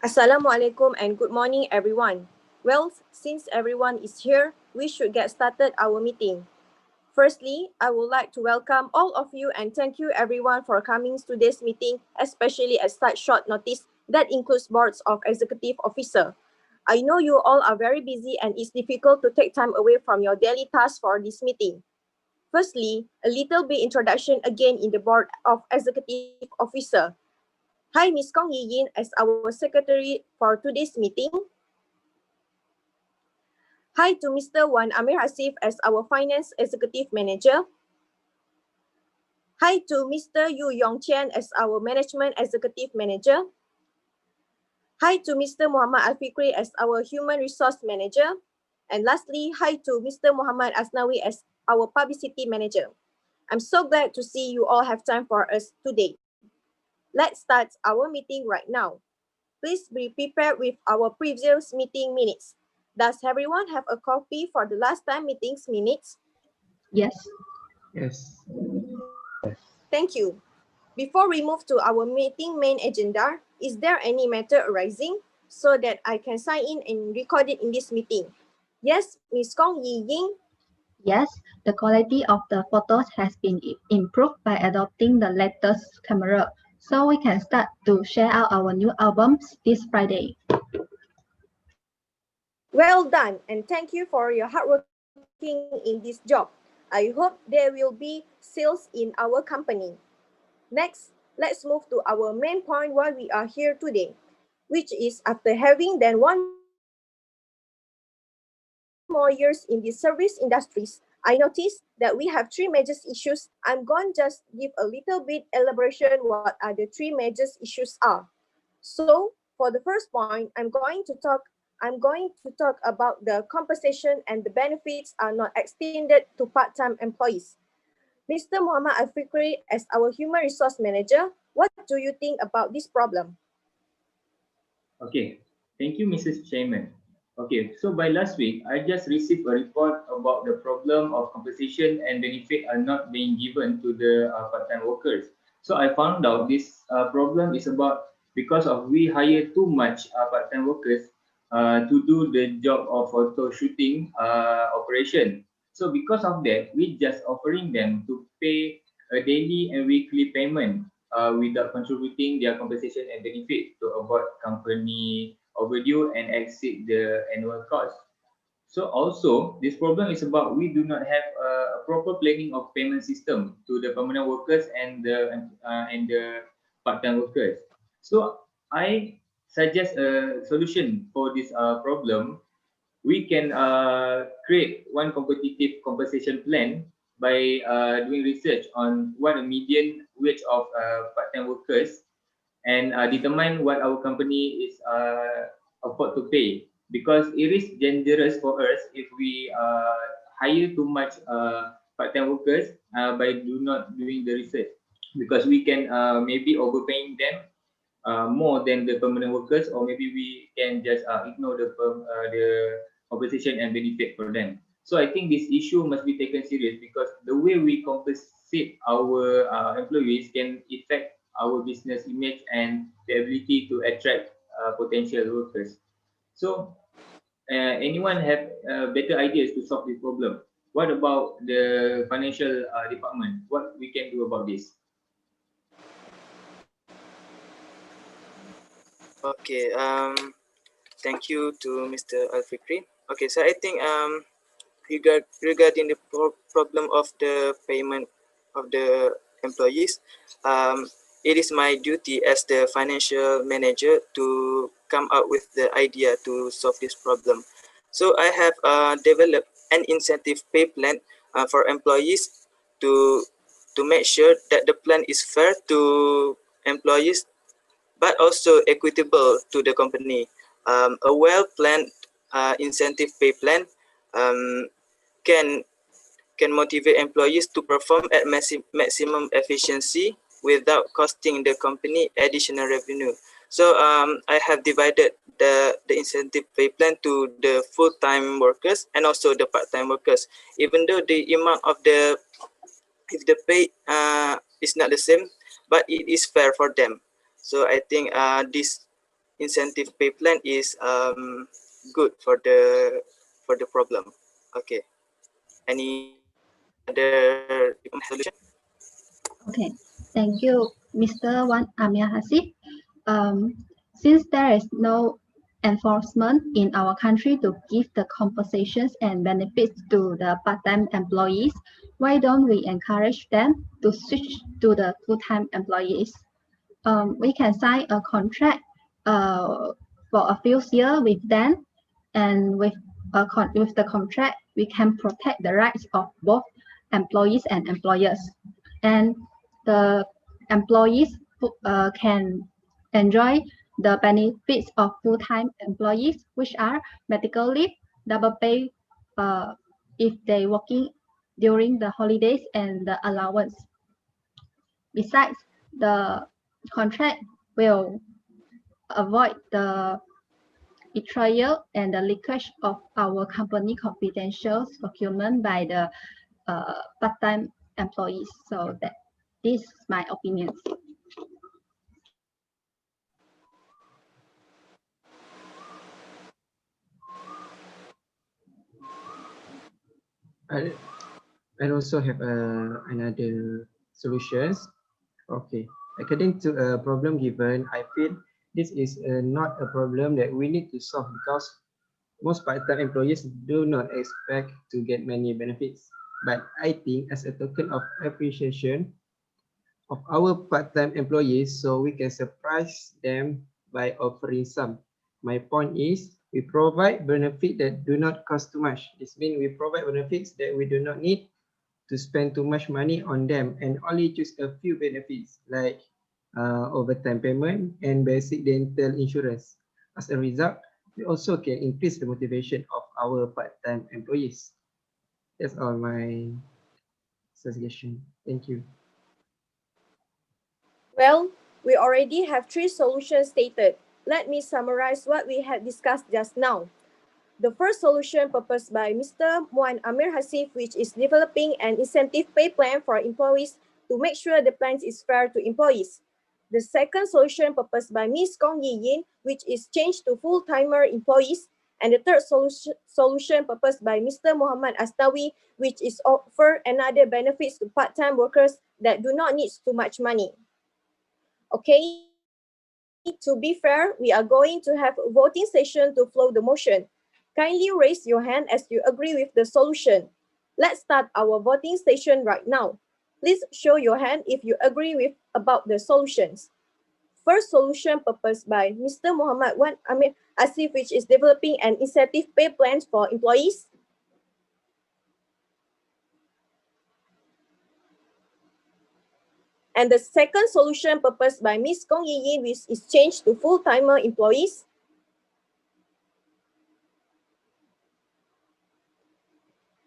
Assalamualaikum and good morning everyone. Well, since everyone is here, we should get started our meeting. Firstly, I would like to welcome all of you and thank you everyone for coming to today's meeting, especially at such short notice that includes boards of executive officer. I know you all are very busy and it's difficult to take time away from your daily tasks for this meeting. Firstly, a little bit introduction again in the board of executive officer. Hi, Ms. Kong Yi Yin as our secretary for today's meeting. Hi to Mr. Wan Amir Hasif as our finance executive manager. Hi to Mr. Yu Yong Qian as our management executive manager. Hi to Mr. Muhammad Alfikri as our human resource manager. And lastly, hi to Mr. Muhammad Asnawi as our publicity manager. I'm so glad to see you all have time for us today. Let's start our meeting right now. Please be prepared with our previous meeting minutes. Does everyone have a copy for the last time meetings minutes? Yes. Yes. Thank you. Before we move to our meeting main agenda, is there any matter arising so that I can sign in and record it in this meeting? Yes, Ms. Kong Yi Ying. Yes, the quality of the photos has been improved by adopting the latest camera, so we can start to share out our new albums this Friday. Well done, and thank you for your hard working in this job. I hope there will be sales in our company. Next, let's move to our main point why we are here today, which is after having then 1 more years in the service industries, I noticed that we have 3 major issues. I'm going to just give a little bit elaboration what are the 3 major issues are. So, for the first point, I'm going to talk about the compensation and the benefits are not extended to part-time employees. Mr. Muhammad Al-Fikri, as our human resource manager, what do you think about this problem? Okay. Thank you, Mrs. Chairman. Okay, so by last week, I just received a report about the problem of compensation and benefit are not being given to the part-time workers. So I found out this problem is about because of we hire too much part-time workers to do the job of photo shooting operation. So because of that, we just offering them to pay a daily and weekly payment without contributing their compensation and benefit to avoid company overdue and exceed the annual cost. So also, this problem is about we do not have a proper planning of payment system to the permanent workers and the part-time workers. So I suggest a solution for this problem. We can create one competitive compensation plan by doing research on what a median wage of part-time workers and determine what our company is afford to pay, because it is dangerous for us if we hire too much part-time workers by do not doing the research, because we can maybe overpaying them more than the permanent workers, or maybe we can just ignore the compensation and benefit for them. So I think this issue must be taken serious, because the way we compensate our employees can affect our business image and the ability to attract potential workers. So anyone have better ideas to solve this problem? What about the financial department? What we can do about this? Okay, thank you to Mr. Alfikri. Okay, so I think regarding the problem of the payment of the employees, it is my duty as the financial manager to come up with the idea to solve this problem. So I have developed an incentive pay plan for employees to make sure that the plan is fair to employees but also equitable to the company. A well-planned incentive pay plan um, can motivate employees to perform at maximum efficiency without costing the company additional revenue. So I have divided the incentive pay plan to the full-time workers and also the part-time workers. Even though the amount of if the pay is not the same, but it is fair for them. So I think incentive pay plan is good for the problem. Okay. Any other solution? Okay, thank you, Mr. Wan Amir Hasif. Um, since there is no enforcement in our country to give the compensations and benefits to the part-time employees, why don't we encourage them to switch to the full-time employees? We can sign a contract for a few years with them, and with the contract, we can protect the rights of both employees and employers, and the employees can enjoy the benefits of full-time employees, which are medical leave, double pay if they working during the holidays, and the allowance. Besides, the contract will avoid the betrayal and the leakage of our company confidential document by the part-time employees. So that this is my opinions. I also have another solutions. Okay, according to a problem given, I feel this is not a problem that we need to solve because most part-time employees do not expect to get many benefits. But I think as a token of appreciation of our part-time employees, so we can surprise them by offering some. My point is, we provide benefit that do not cost too much. This means we provide benefits that we do not need to spend too much money on them and only choose a few benefits like overtime payment and basic dental insurance. As a result, we also can increase the motivation of our part-time employees. That's all my suggestion. Thank you. Well, we already have three solutions stated. Let me summarize what we had discussed just now. The first solution proposed by Mr. Muan Amir Hasif, which is developing an incentive pay plan for employees to make sure the plan is fair to employees. The second solution proposed by Ms. Kong Yi Yin, which is change to full-timer employees. And the third solution proposed by Mr. Muhammad Astawi, which is offer another benefits to part-time workers that do not need too much money. Okay, to be fair, we are going to have a voting session to flow the motion. Kindly raise your hand as you agree with the solution. Let's start our voting station right now. Please show your hand if you agree with about the solutions. First solution proposed by Mr. Muhammad Wan Amir Asif, which is developing an incentive pay plans for employees. And the second solution proposed by Ms. Kong Yi Yin, which is change to full-timer employees.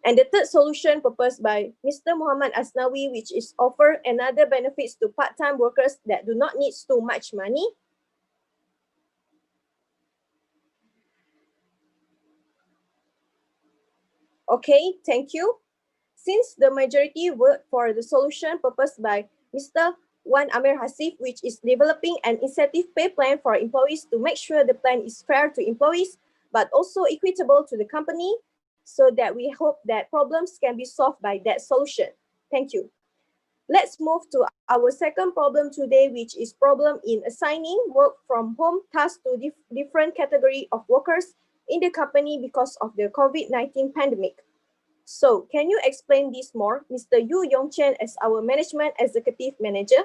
And the third solution proposed by Mr. Muhammad Asnawi, which is offer another benefits to part-time workers that do not need too much money. Okay, thank you. Since the majority vote for the solution proposed by Mr. Wan Amir Hasif, which is developing an incentive pay plan for employees to make sure the plan is fair to employees, but also equitable to the company, so that we hope that problems can be solved by that solution. Thank you. Let's move to our second problem today, which is problem in assigning work from home tasks to different category of workers in the company because of the COVID-19 pandemic. So, can you explain this more, Mr. Yu Yongchen, as our Management Executive Manager?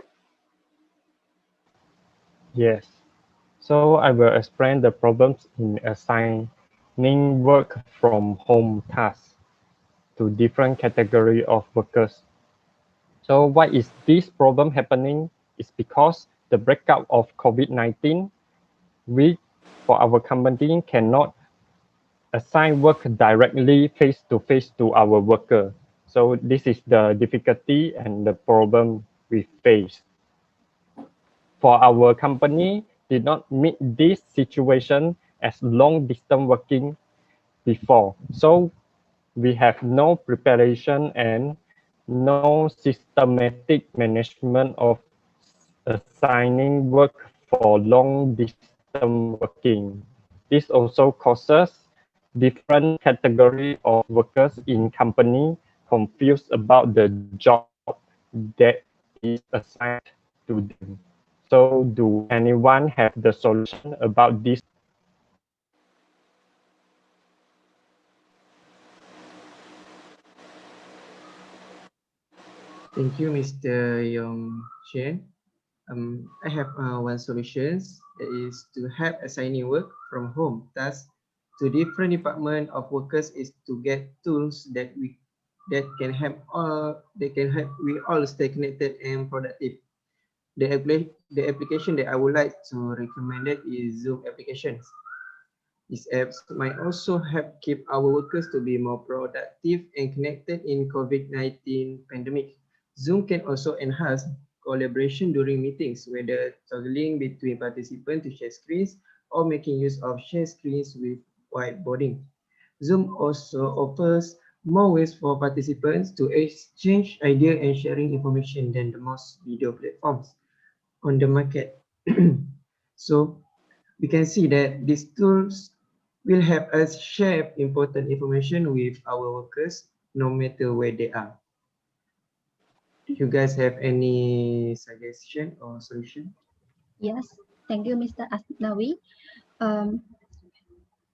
Yes. So I will explain the problems in assigning work from home tasks to different category of workers. So why is this problem happening? It's because the breakout of COVID-19, we, for our company, cannot assign work directly face-to-face to our worker. So this is the difficulty and the problem we face. For our company, did not meet this situation as long-distance working before. So we have no preparation and no systematic management of assigning work for long distance system working. This also causes different category of workers in company confused about the job that is assigned to them. So do anyone have the solution about this? Thank you, Mr. Yong Chen. I have one solution that is to have assigning work from home. Thus, to different department of workers is to get tools that can help we all stay connected and productive. The application that I would like to recommend it is Zoom applications. These apps might also help keep our workers to be more productive and connected in COVID-19 pandemic. Zoom can also enhance collaboration during meetings, whether toggling between participants to share screens or making use of share screens with whiteboarding. Zoom also offers more ways for participants to exchange ideas and sharing information than the most video platforms on the market. So we can see that these tools will help us share important information with our workers no matter where they are. You guys have any suggestion or solution? Yes, thank you, Mr. Asnawi. Um,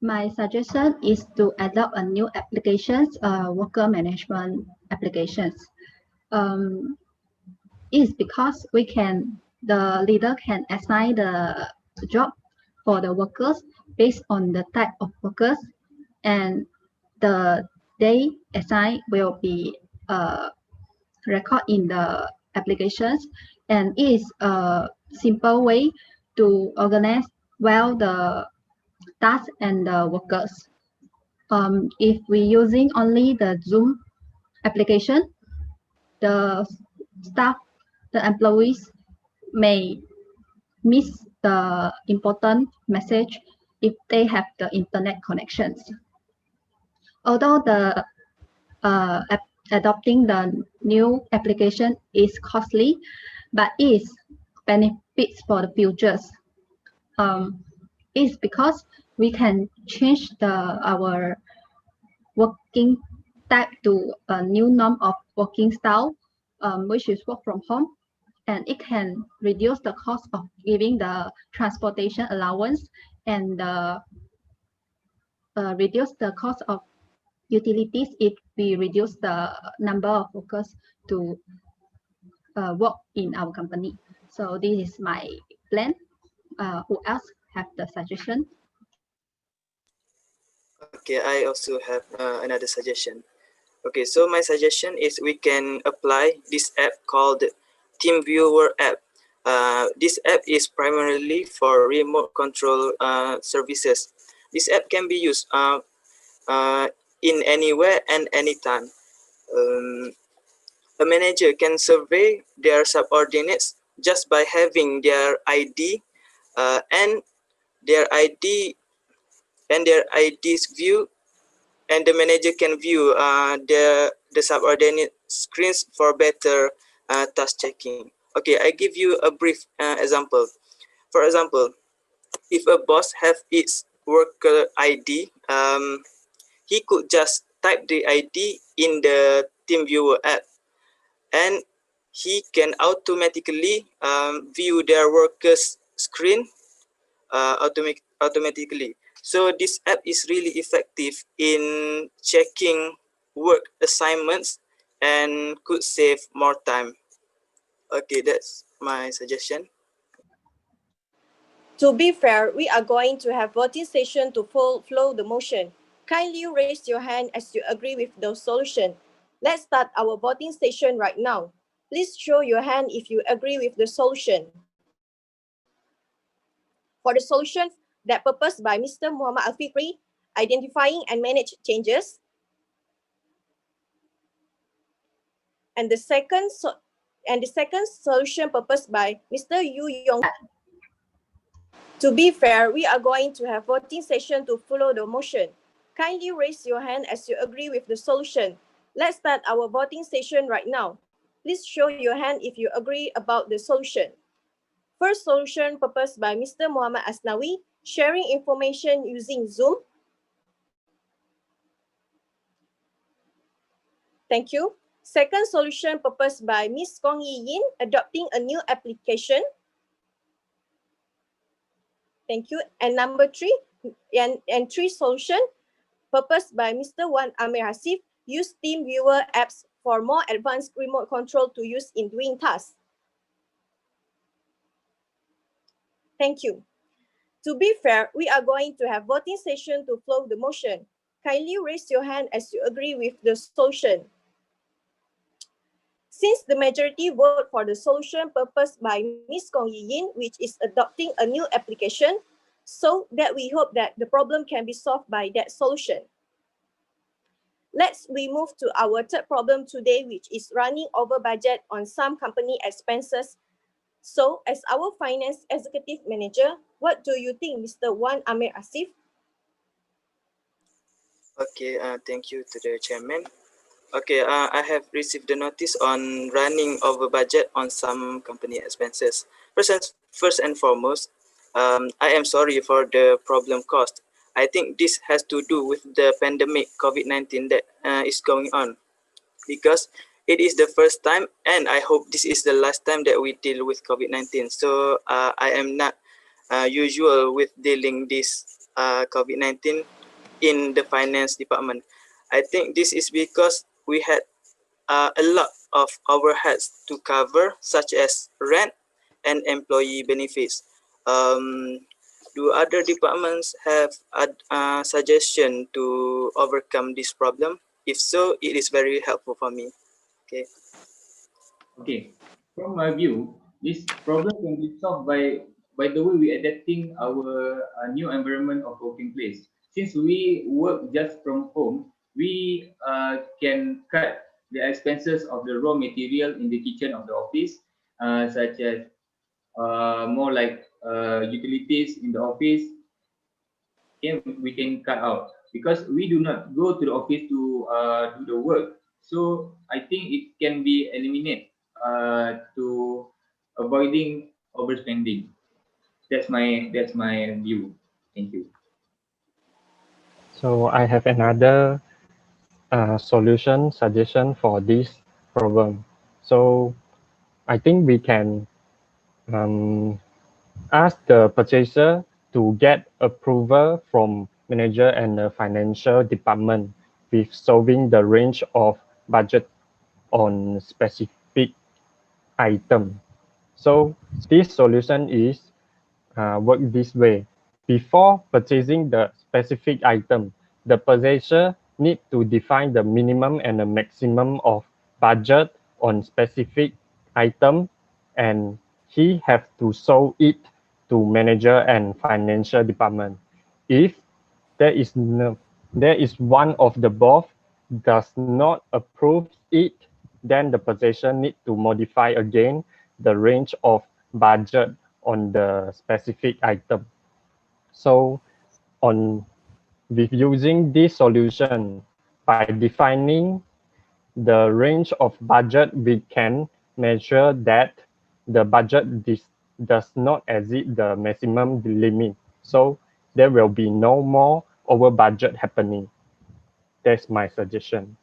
my suggestion is to adopt a new applications, worker management applications. Um, is because the leader can assign the job for the workers based on the type of workers, and the day assigned will be record in the applications, and is a simple way to organize well the tasks and the workers. If we using only the Zoom application, the staff, the employees may miss the important message if they have the internet connections. Although the adopting the new application is costly, but is benefits for the futures. Is because we can change our working type to a new norm of working style, which is work from home, and it can reduce the cost of giving the transportation allowance, and reduce the cost of utilities if we reduce the number of workers to work in our company. So this is my plan. Who else have the suggestion? Okay, I also have another suggestion. Okay, so my suggestion is we can apply this app called TeamViewer app. This app is primarily for remote control services. This app can be used in anywhere and anytime. Um, a manager can survey their subordinates just by having their ID and their ID and their IDs view, and the manager can view the subordinate screens for better task checking. Okay, I give you a brief example. For example, if a boss have its worker ID, he could just type the ID in the TeamViewer app, and he can automatically view their workers screen automatically. So this app is really effective in checking work assignments and could save more time. Okay, that's my suggestion. To be fair, we are going to have voting session to flow the motion. Kindly raise your hand as you agree with the solution. Let's start our voting session right now. Please show your hand if you agree with the solution. For the solution that proposed by Mr. Muhammad Al-Fikri, identifying and manage changes. And the second solution proposed by Mr. Yu Yong. To be fair, we are going to have voting session to follow the motion. Kindly raise your hand as you agree with the solution. Let's start our voting session right now. Please show your hand if you agree about the solution. First solution proposed by Mr. Muhammad Asnawi, sharing information using Zoom. Thank you. Second solution proposed by Ms. Kong Yi Yin, adopting a new application. Thank you. And number three, and three solution proposed by Mr. Wan Amir Hasif, use Team Viewer apps for more advanced remote control to use in doing tasks. Thank you. To be fair, we are going to have voting session to flow the motion. Kindly raise your hand as you agree with the solution. Since the majority vote for the solution proposed by Ms. Kong Yi Yin, which is adopting a new application, so that we hope that the problem can be solved by that solution. We move to our third problem today, which is running over budget on some company expenses. So, as our finance executive manager, what do you think, Mr. Wan Amir Asif? Okay, thank you to the chairman. Okay, I have received the notice on running over budget on some company expenses. First and foremost, I am sorry for the problem caused. I think this has to do with the pandemic COVID-19 that is going on, because it is the first time, and I hope this is the last time that we deal with COVID-19. So I am not usual with dealing this COVID-19 in the finance department. I think this is because we had a lot of overheads to cover, such as rent and employee benefits. Do other departments have a suggestion to overcome this problem? If so, it is very helpful for me. Okay. Okay, from my view, this problem can be solved by the way we adapting our new environment of working place. Since we work just from home, we can cut the expenses of the raw material in the kitchen of the office, such as more like utilities in the office. We can cut out because we do not go to the office to do the work. So I think it can be eliminated to avoiding overspending. That's my view. Thank you. So I have another solution suggestion for this problem. So I think we can um, ask the purchaser to get approval from manager and the financial department with solving the range of budget on specific item. So this solution is work this way. Before purchasing the specific item, the purchaser need to define the minimum and the maximum of budget on specific item, and he have to show it to manager and financial department. If there is one of the both does not approve it, then the purchaser need to modify again the range of budget on the specific item. So on with using this solution, by defining the range of budget, we can measure that the budget does not exceed the maximum limit. So there will be no more over budget happening. That's my suggestion.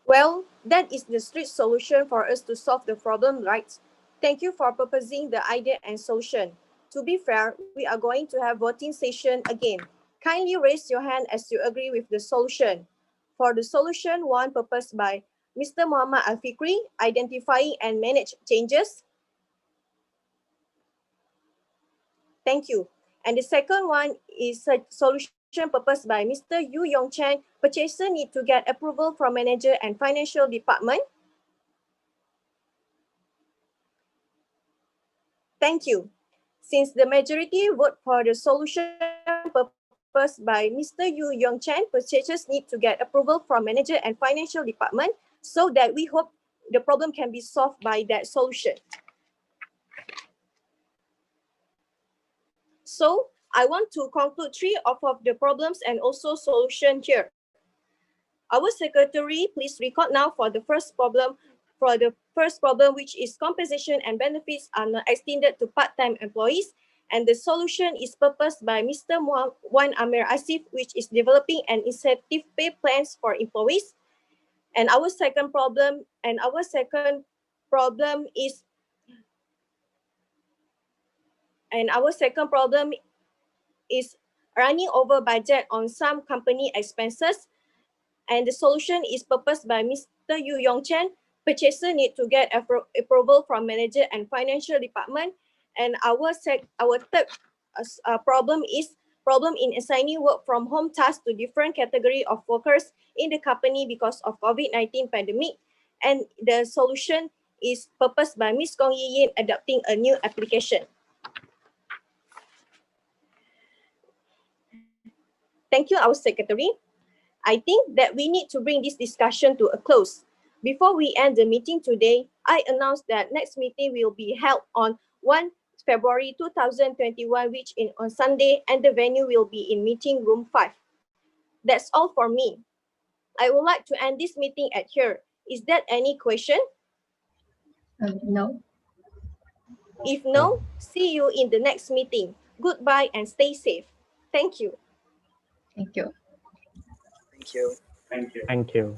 Well, that is the strict solution for us to solve the problem, right? Thank you for proposing the idea and solution. To be fair, we are going to have voting session again. Kindly raise your hand as you agree with the solution. For the solution one proposed by Mr. Muhammad Al-Fikri, identifying and manage changes. Thank you. And the second one is a solution proposed by Mr. Yu Yong Chen. Purchaser need to get approval from manager and financial department. Thank you. Since the majority vote for the solution proposed by Mr. Yu Yong Chen, purchasers need to get approval from manager and financial department, so that we hope the problem can be solved by that solution. So I want to conclude three of the problems and also solution here. Our secretary, please record now for the first problem. For the first problem, which is compensation and benefits are not extended to part-time employees. And the solution is proposed by Mr. Wan Amir Asif, which is developing an incentive pay plans for employees. And our second problem is running over budget on some company expenses. And the solution is proposed by Mr. Yu Yongchen. Purchaser need to get approval from manager and financial department. And our third problem in assigning work from home tasks to different category of workers in the company because of COVID-19 pandemic. And the solution is proposed by Ms. Gong Yi Yin, adopting a new application. Thank you, our secretary. I think that we need to bring this discussion to a close. Before we end the meeting today, I announce that next meeting will be held on 1 February 2021, which is on Sunday, and the venue will be in meeting room 5. That's all for me. I would like to end this meeting at here. Is that any question? No. If no, see you in the next meeting. Goodbye and stay safe. Thank you. Thank you. Thank you. Thank you.